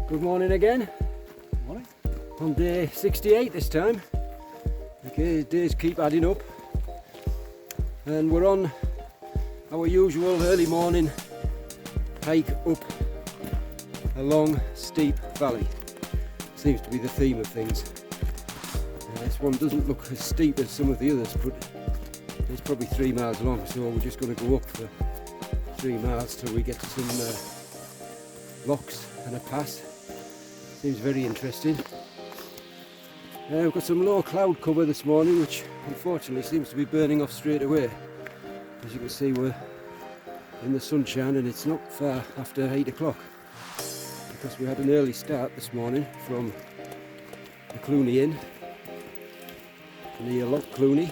Good morning again. Morning. On day 68 this time. Okay, days keep adding up. And we're on our usual early morning hike up a long, steep valley. Seems to be the theme of things. This one doesn't look as steep as some of the others, but it's probably 3 miles long, so we're just going to go up for 3 miles till we get to some rocks and a pass. Seems very interesting. We've got some low cloud cover this morning, which unfortunately seems to be burning off straight away. As you can see, we're in the sunshine and it's not far after 8 o'clock, because we had an early start this morning from the Cluny Inn near Loch Cluny,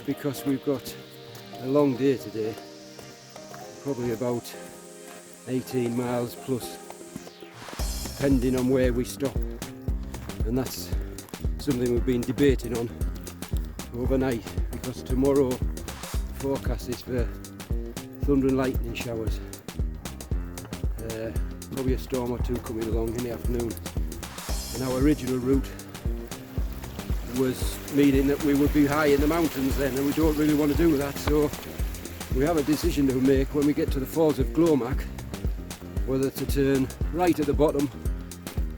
because we've got a long day today, probably about 18 miles plus, depending on where we stop, and that's something we've been debating on overnight, because tomorrow the forecast is for thunder and lightning showers, probably a storm or two coming along in the afternoon, and our original route was meaning that we would be high in the mountains then, and we don't really want to do that, so we have a decision to make when we get to the falls of Glomac, whether to turn right at the bottom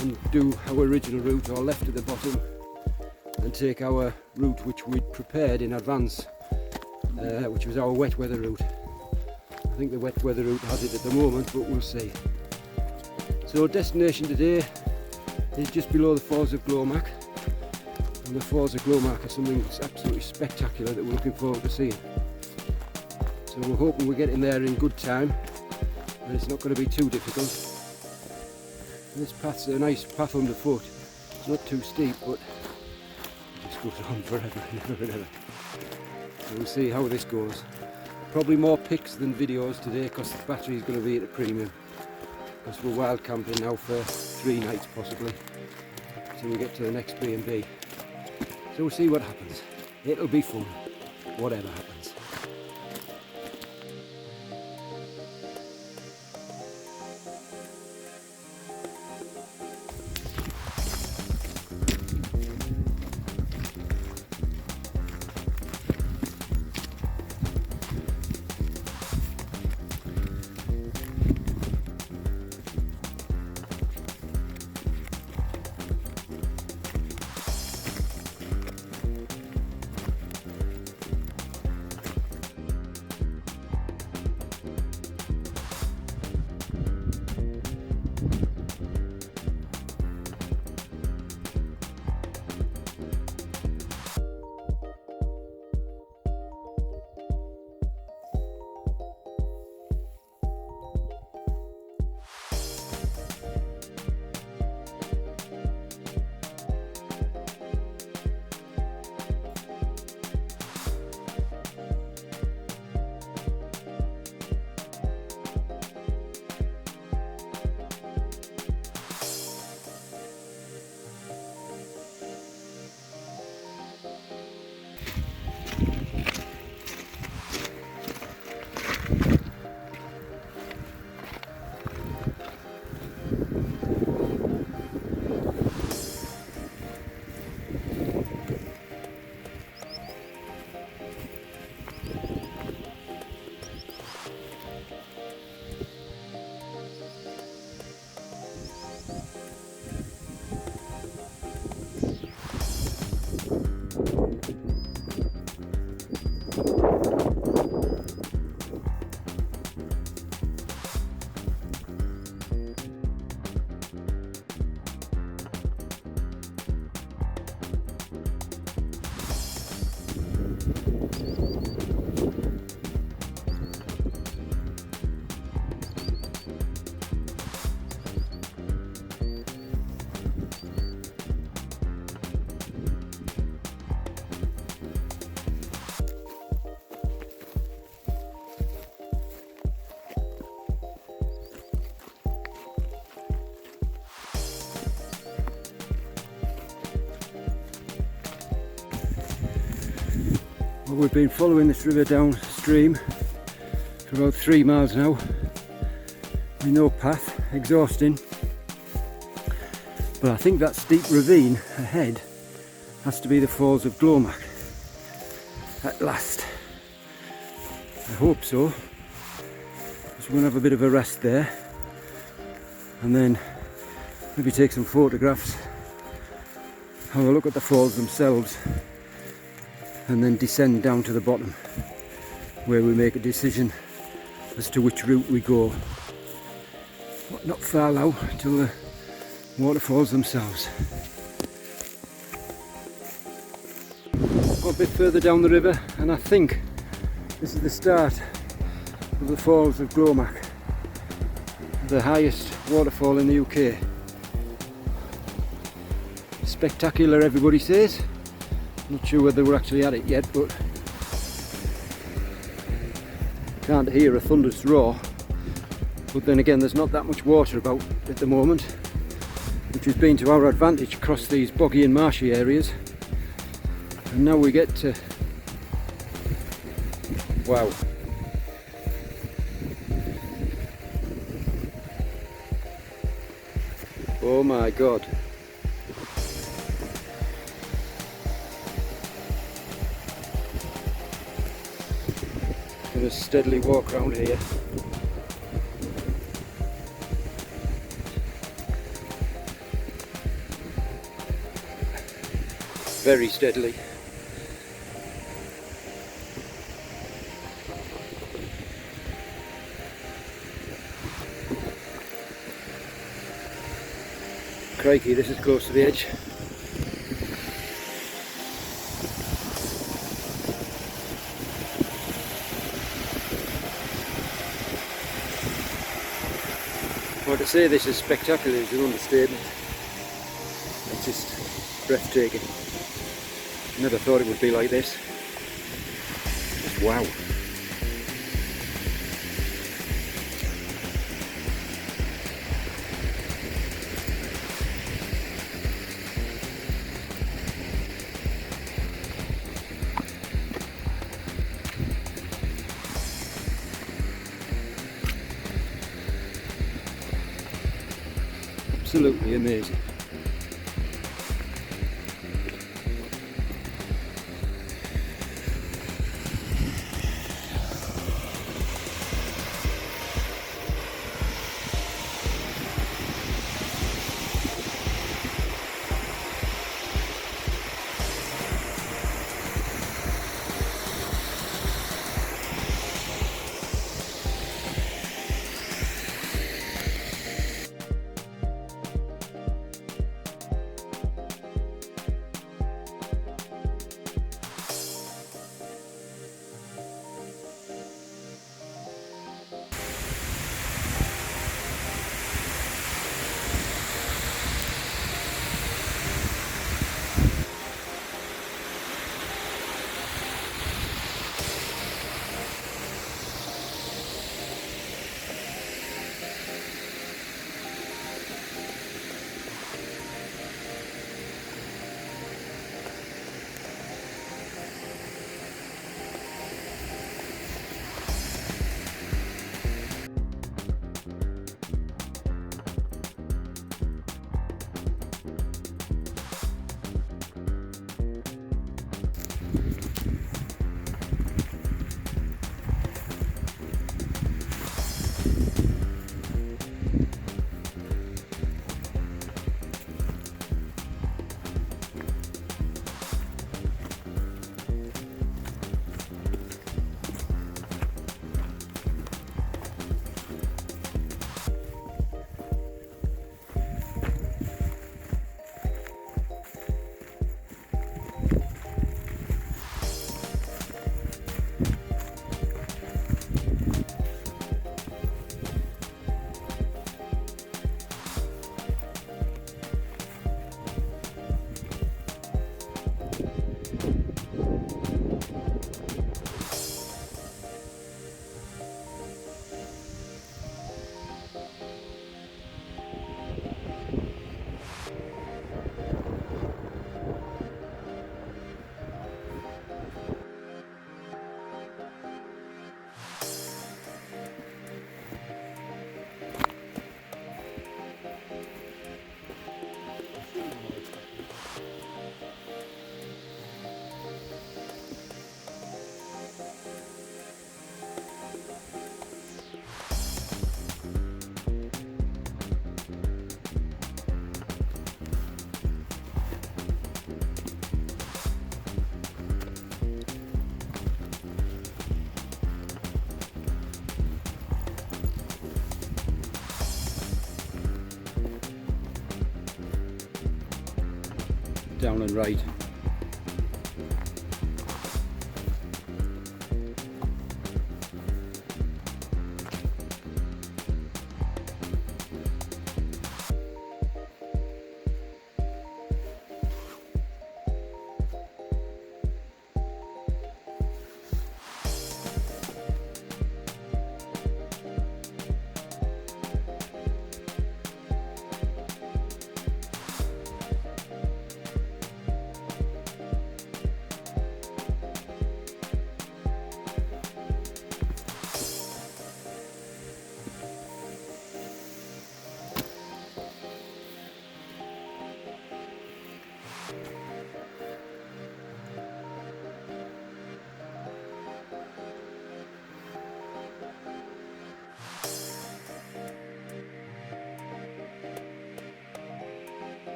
and do our original route, or left at the bottom and take our route which we'd prepared in advance, which was our wet weather route. I think the wet weather route has it at the moment, but we'll see. So destination today is just below the falls of Glomac, and the falls of Glomac are something that's absolutely spectacular that we're looking forward to seeing. So we're hoping we get in there in good time and it's not going to be too difficult. This path's a nice path underfoot. It's not too steep, but it just goes on forever and ever and ever. So we'll see how this goes. Probably more pics than videos today, because the battery is going to be at a premium, because we're wild camping now for 3 nights possibly, till we get to the next B&B. So we'll see what happens. It'll be fun, whatever happens. Well, we've been following this river downstream for about 3 miles now, with no path, exhausting. But I think that steep ravine ahead has to be the Falls of Glomac at last. I hope so. So we're going to have a bit of a rest there and then maybe take some photographs, have a look at the falls themselves, and then descend down to the bottom where we make a decision as to which route we go. Not far now till the waterfalls themselves. A bit further down the river and I think this is the start of the Falls of Glomac, the highest waterfall in the UK. Spectacular, everybody says. Not sure whether we're actually at it yet, but can't hear a thunderous roar. But then again, there's not that much water about at the moment, which has been to our advantage across these boggy and marshy areas. And now we get to, wow. Oh my God. Gonna steadily walk around here. Very steadily. Crikey, this is close to the edge. Well, to say this is spectacular is an understatement. It's just breathtaking. Never thought it would be like this. Just wow. Absolutely amazing. down and right.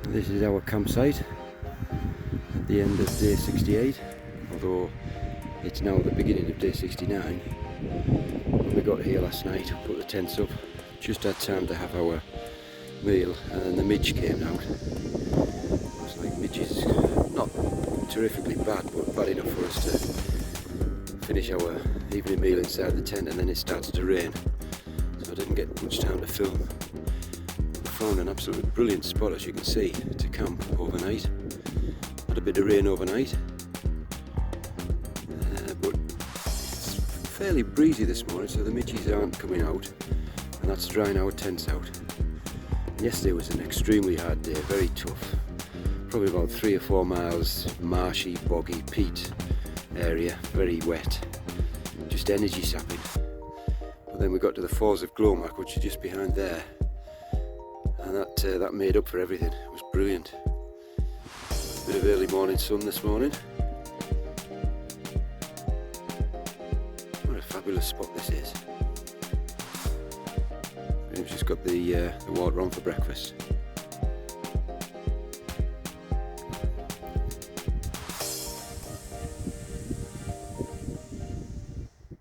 This is our campsite at the end of day 68, although it's now the beginning of day 69. When we got here last night, put the tents up, just had time to have our meal, and then the midge came out. It's like midge is not terrifically bad, but bad enough for us to finish our evening meal inside the tent, and then it started to rain, so I didn't get much time to film. Found an absolutely brilliant spot, as you can see, to camp overnight. Had a bit of rain overnight, but it's fairly breezy this morning, so the midges aren't coming out, and that's drying our tents out. Yesterday was an extremely hard day, very tough. Probably about 3 or 4 miles marshy, boggy, peat area, very wet, just energy sapping. But then we got to the Falls of Glomac, which are just behind there. And that made up for everything. It was brilliant. A bit of early morning sun this morning. What a fabulous spot this is. We've just got the water on for breakfast.